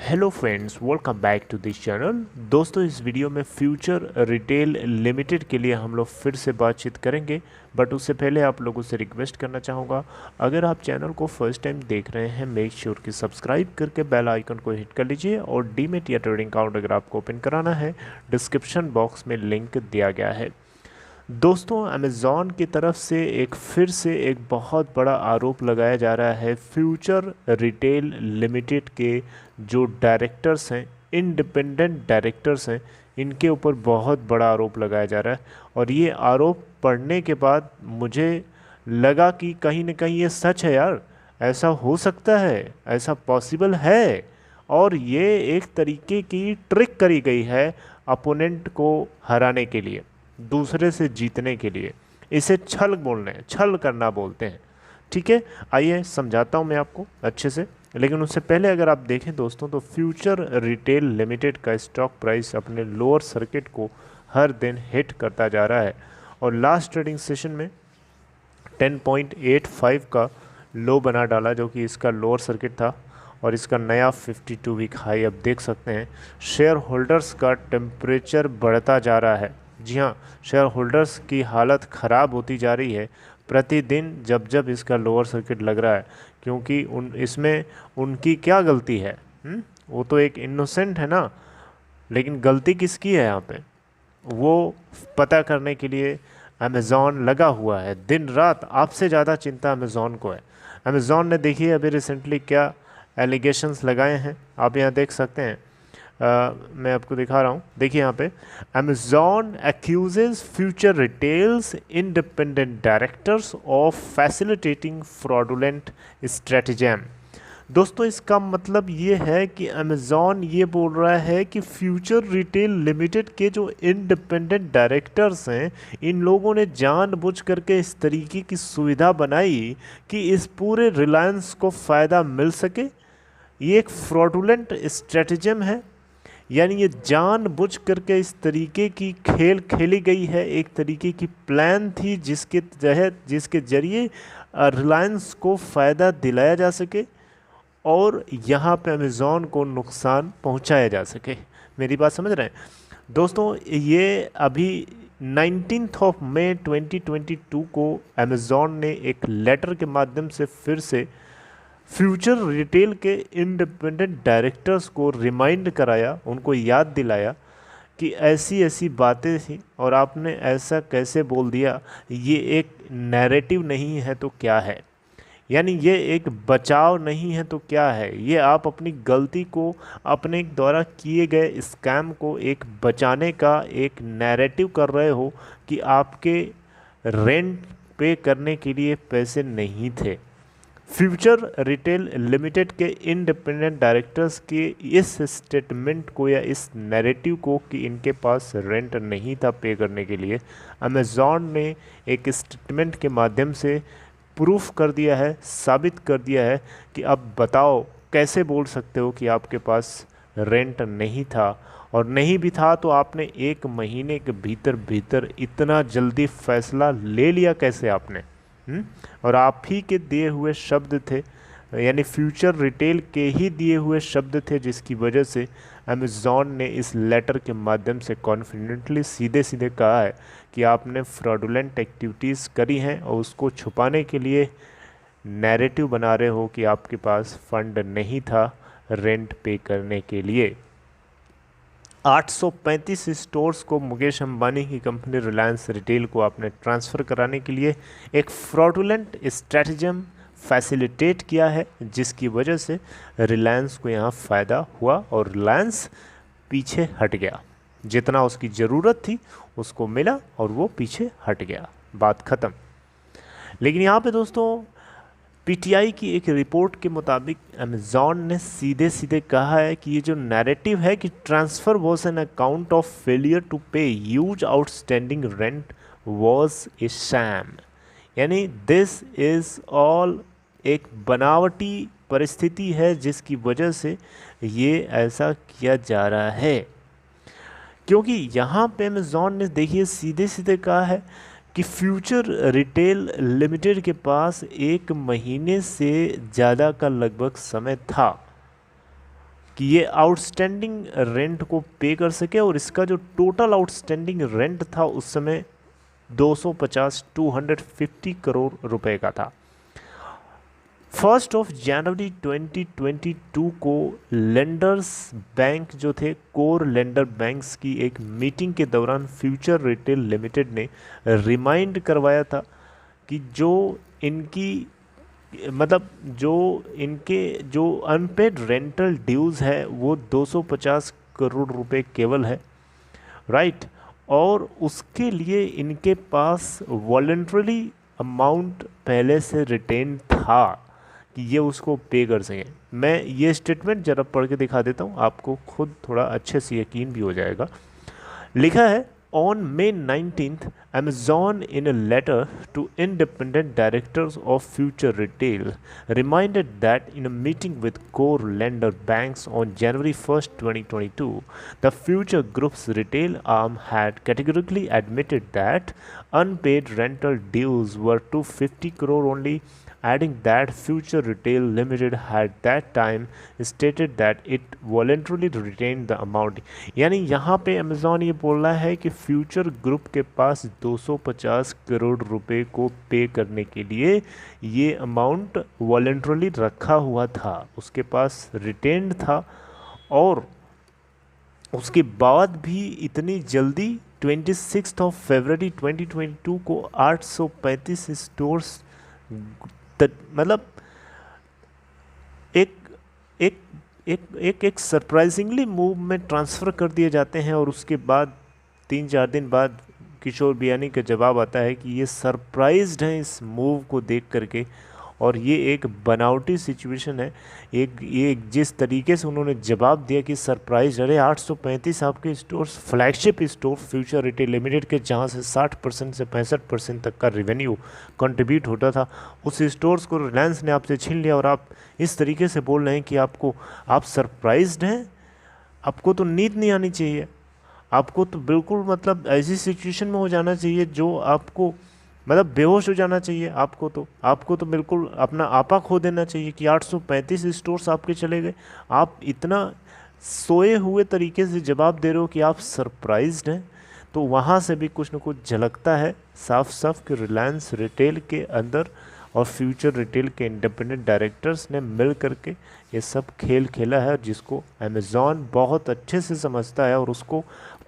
Hello friends, welcome back to this channel. दोस्तों, इस video में फ्यूचर रिटेल लिमिटेड के लिए हम लोग फिर से बातचीत करेंगे। बट उससे पहले आप लोगों से रिक्वेस्ट करना चाहूँगा, अगर आप चैनल को फर्स्ट टाइम देख रहे हैं, मेक श्योर कि सब्सक्राइब करके बेल आइकन को हिट कर लीजिए। और डीमेट या ट्रेडिंग अकाउंट अगर आपको ओपन कराना है, डिस्क्रिप्शन बॉक्स में लिंक दिया गया है। दोस्तों, अमेज़ॉन की तरफ से फिर से एक बहुत बड़ा आरोप लगाया जा रहा है। फ्यूचर रिटेल लिमिटेड के जो डायरेक्टर्स हैं, इंडिपेंडेंट डायरेक्टर्स हैं, इनके ऊपर बहुत बड़ा आरोप लगाया जा रहा है। और ये आरोप पढ़ने के बाद मुझे लगा कि कहीं ना कहीं ये सच है यार, ऐसा हो सकता है, ऐसा पॉसिबल है। और ये एक तरीके की ट्रिक करी गई है अपोनेंट को हराने के लिए, दूसरे से जीतने के लिए। इसे छल बोलते हैं, छल करना बोलते हैं। ठीक है, आइए समझाता हूँ मैं आपको अच्छे से। लेकिन उससे पहले अगर आप देखें दोस्तों, तो फ्यूचर रिटेल लिमिटेड का स्टॉक प्राइस अपने लोअर सर्किट को हर दिन हिट करता जा रहा है। और लास्ट ट्रेडिंग सेशन में 10.85 का लो बना डाला, जो कि इसका लोअर सर्किट था। और इसका नया 52 वीक हाई अब देख सकते हैं। शेयर होल्डर्स का टेम्परेचर बढ़ता जा रहा है। जी हाँ, शेयर होल्डर्स की हालत ख़राब होती जा रही है प्रतिदिन जब जब इसका लोअर सर्किट लग रहा है। क्योंकि इसमें उनकी क्या गलती है? वो तो एक इनोसेंट है ना। लेकिन गलती किसकी है यहाँ पे, वो पता करने के लिए अमेज़ॉन लगा हुआ है दिन रात। आपसे ज़्यादा चिंता अमेज़ॉन को है। अमेज़ॉन ने देखिए अभी रिसेंटली क्या एलिगेशंस लगाए हैं, आप यहाँ देख सकते हैं। मैं आपको दिखा रहा हूँ, देखिए यहाँ पे, Amazon accuses Future Retail's independent directors of facilitating fraudulent stratagem. दोस्तों, इसका मतलब ये है कि अमेज़ॉन ये बोल रहा है कि फ्यूचर रिटेल लिमिटेड के जो इंडिपेंडेंट डायरेक्टर्स हैं, इन लोगों ने जानबूझ करके इस तरीके की सुविधा बनाई कि इस पूरे रिलायंस को फ़ायदा मिल सके। ये एक फ्रॉडुलेंट स्ट्रेटजम है, यानी ये जानबूझ करके इस तरीके की खेल खेली गई है। एक तरीके की प्लान थी जिसके जरिए रिलायंस को फ़ायदा दिलाया जा सके और यहाँ पे अमेज़ॉन को नुकसान पहुँचाया जा सके। मेरी बात समझ रहे हैं दोस्तों? ये अभी 19 मई 2022 को अमेज़ॉन ने एक लेटर के माध्यम से फिर से फ्यूचर रिटेल के इंडिपेंडेंट डायरेक्टर्स को रिमाइंड कराया, उनको याद दिलाया कि ऐसी ऐसी बातें थी और आपने ऐसा कैसे बोल दिया। ये एक नैरेटिव नहीं है तो क्या है, यानी ये एक बचाव नहीं है तो क्या है। ये आप अपनी गलती को, अपने द्वारा किए गए स्कैम को एक बचाने का एक नैरेटिव कर रहे हो कि आपके रेंट पे करने के लिए पैसे नहीं थे। फ्यूचर रिटेल लिमिटेड के इंडिपेंडेंट डायरेक्टर्स के इस स्टेटमेंट को या इस नैरेटिव को कि इनके पास रेंट नहीं था पे करने के लिए, अमेज़ॉन ने एक स्टेटमेंट के माध्यम से प्रूफ कर दिया है, साबित कर दिया है कि अब बताओ कैसे बोल सकते हो कि आपके पास रेंट नहीं था। और नहीं भी था तो आपने 1 महीने के भीतर भीतर इतना जल्दी फैसला ले लिया कैसे आपने? और आप ही के दिए हुए शब्द थे, यानी फ्यूचर रिटेल के ही दिए हुए शब्द थे, जिसकी वजह से अमेज़ॉन ने इस लेटर के माध्यम से कॉन्फिडेंटली सीधे सीधे कहा है कि आपने फ्रॉडुलेंट एक्टिविटीज़ करी हैं और उसको छुपाने के लिए नैरेटिव बना रहे हो कि आपके पास फंड नहीं था रेंट पे करने के लिए। 835 स्टोर्स को मुकेश अंबानी की कंपनी रिलायंस रिटेल को आपने ट्रांसफ़र कराने के लिए एक फ्रॉडुलेंट स्ट्रैटेजम फैसिलिटेट किया है, जिसकी वजह से रिलायंस को यहाँ फ़ायदा हुआ और रिलायंस पीछे हट गया। जितना उसकी ज़रूरत थी उसको मिला और वो पीछे हट गया, बात ख़त्म। लेकिन यहाँ पे दोस्तों, पीटीआई की एक रिपोर्ट के मुताबिक अमेज़ॉन ने सीधे सीधे कहा है कि ये जो नैरेटिव है कि transfer was an account of failure to pay huge outstanding rent was a sham, यानी दिस इज़ ऑल एक बनावटी परिस्थिति है जिसकी वजह से ये ऐसा किया जा रहा है। क्योंकि यहाँ पे अमेज़ॉन ने देखिए सीधे सीधे कहा है कि फ्यूचर रिटेल लिमिटेड के पास 1 महीने से ज़्यादा का लगभग समय था कि ये आउटस्टैंडिंग रेंट को पे कर सके, और इसका जो टोटल आउटस्टैंडिंग रेंट था उस समय 250 करोड़ रुपए का था। 1 जनवरी 2022 को लेंडर्स बैंक जो थे, कोर लेंडर बैंक्स की एक मीटिंग के दौरान फ्यूचर रिटेल लिमिटेड ने रिमाइंड करवाया था कि जो इनकी मतलब जो इनके जो अनपेड रेंटल ड्यूज़ है वो 250 करोड़ रुपए केवल है, राइट। और उसके लिए इनके पास वॉलंटरली अमाउंट पहले से रिटेन था कि ये उसको पे कर सकें। मैं ये स्टेटमेंट ज़रा पढ़ के दिखा देता हूँ, आपको खुद थोड़ा अच्छे से यकीन भी हो जाएगा। लिखा है, On May 19th, Amazon, in a letter to independent directors of Future Retail, reminded that in a meeting with core lender banks on January 1st, 2022, the Future Group's retail arm had categorically admitted that unpaid rental dues were 250 crore only, adding that Future Retail Limited had that time stated that it voluntarily retained the amount। यानी यहाँ पे Amazon ये बोल रहा है कि future group के पास 250 करोड़ रुपए को पे करने के लिए ये अमाउंट वॉलंटरली रखा हुआ था, उसके पास रिटेन्ड था, और उसके बाद भी इतनी जल्दी 26 फरवरी 2022 को 835 स्टोर्स मतलब एक एक एक एक एक सरप्राइजिंगली मूव में ट्रांसफ़र कर दिए जाते हैं। और उसके बाद 3-4 दिन बाद किशोर बियानी का जवाब आता है कि ये सरप्राइज्ड हैं इस मूव को देख करके, और ये एक बनावटी सिचुएशन है। ये जिस तरीके से उन्होंने जवाब दिया कि सरप्राइज, अरे 835 आपके stores, flagship store future retail limited के, जहाँ से 60% से 65% तक का रेवेन्यू कंट्रीब्यूट होता था, उस स्टोर्स को रिलायंस ने आपसे छीन लिया, और आप इस तरीके से बोल रहे हैं कि आप सरप्राइज्ड हैं। आपको तो नींद नहीं आनी चाहिए, आपको तो बिल्कुल मतलब ऐसी सिचुएशन में हो जाना चाहिए जो आपको मतलब बेहोश हो जाना चाहिए। आपको तो बिल्कुल अपना आपा खो देना चाहिए कि 835 स्टोर्स आपके चले गए। आप इतना सोए हुए तरीके से जवाब दे रहे हो कि आप सरप्राइज्ड हैं। तो वहाँ से भी कुछ न कुछ झलकता है साफ साफ कि रिलायंस रिटेल के अंदर और फ्यूचर रिटेल के इंडिपेंडेंट डायरेक्टर्स ने मिल करके ये सब खेल खेला है, जिसको अमेज़ॉन बहुत अच्छे से समझता है, और उसको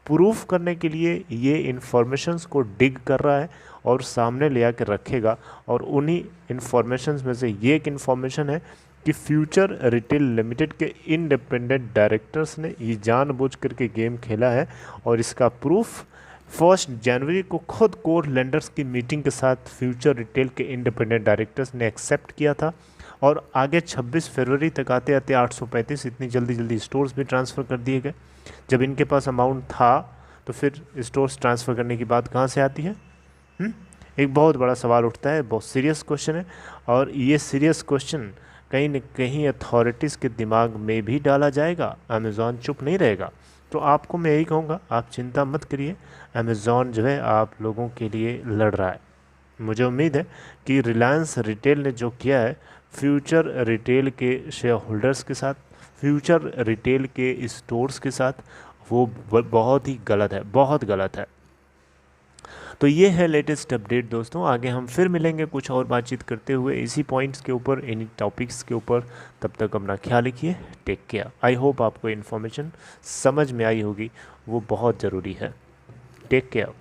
प्रूफ करने के लिए ये इन्फॉर्मेशंस को डिग कर रहा है और सामने ले आकर रखेगा। और उन्हीं इन्फॉर्मेशंस में से ये एक इन्फॉर्मेशन है कि फ्यूचर रिटेल लिमिटेड के इंडिपेंडेंट डायरेक्टर्स ने ये जानबूझ करके गेम खेला है, और इसका प्रूफ 1 जनवरी को खुद कोर लेंडर्स की मीटिंग के साथ फ्यूचर रिटेल के इंडिपेंडेंट डायरेक्टर्स ने एक्सेप्ट किया था। और आगे 26 फरवरी तक आते आते 835 इतनी जल्दी स्टोर्स भी ट्रांसफ़र कर दिए गए। जब इनके पास अमाउंट था तो फिर स्टोर्स ट्रांसफ़र करने की बात कहाँ से आती है? एक बहुत बड़ा सवाल उठता है, बहुत सीरियस क्वेश्चन है, और ये सीरियस क्वेश्चन कहीं न कहीं अथॉरिटीज़ के दिमाग में भी डाला जाएगा। अमेज़ॉन चुप नहीं रहेगा। तो आपको मैं यही कहूँगा, आप चिंता मत करिए, अमेज़ॉन जो है आप लोगों के लिए लड़ रहा है। मुझे उम्मीद है कि रिलायंस रिटेल ने जो किया है फ्यूचर रिटेल के शेयर होल्डर्स के साथ, फ्यूचर रिटेल के स्टोर्स के साथ, वो बहुत ही गलत है, बहुत गलत है। तो ये है लेटेस्ट अपडेट दोस्तों। आगे हम फिर मिलेंगे कुछ और बातचीत करते हुए इसी पॉइंट्स के ऊपर, इन्हीं टॉपिक्स के ऊपर। तब तक अपना ख्याल रखिए, टेक केयर। आई होप आपको इन्फॉर्मेशन समझ में आई होगी, वो बहुत ज़रूरी है। Take care.